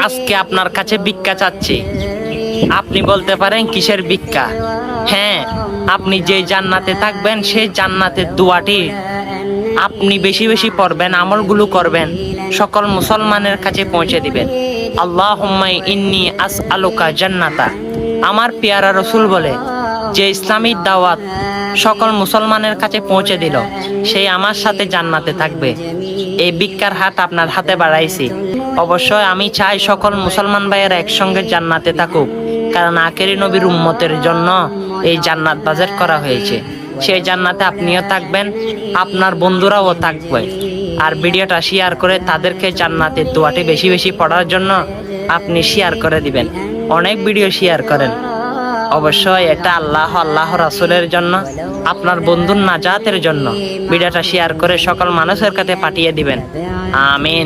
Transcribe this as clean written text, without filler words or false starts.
আজকে আপনার কাছে ভিক্ষা চাচ্ছি। আপনি বলতে পারেন কিসের ভিক্ষা? হ্যাঁ, আপনি যে জান্নাতে থাকবেন সেই জান্নাতের দোয়াটি আপনি বেশি বেশি পড়বেন, আমলগুলো করবেন, সকল মুসলমানের কাছে পৌঁছে দিবেন। আল্লাহুম্মা ইন্নী আসআলুকা জান্নাতা। আমার পেয়ারা রসুল বলে, যে ইসলামিক দাওয়াত সকল মুসলমানের কাছে পৌঁছে দিল, সেই আমার সাথে জান্নাতে থাকবে। এই ভিক্ষার হাত আপনার হাতে বাড়াইছি। অবশ্যই আমি চাই সকল মুসলমান ভাইয়েরা একসঙ্গে জান্নাতে থাকুক, কারণ আখেরি নবীর উম্মতের জন্য এই জান্নাত বাজেট করা হয়েছে। সেই জান্নাতে আপনিও থাকবেন, আপনার বন্ধুরাও থাকবে। আর ভিডিওটা শেয়ার করে তাদেরকে জান্নাতের দোয়াটি বেশি বেশি পড়ার জন্য আপনি শেয়ার করে দিবেন। অনেক ভিডিও শেয়ার করেন। অবশ্যই এটা আল্লাহ রাসূলের জন্য, আপনার বন্ধুর নাজাতের জন্য ভিডিওটা শেয়ার করে সকল মানুষের কাছে পাঠিয়ে দিবেন। আমিন।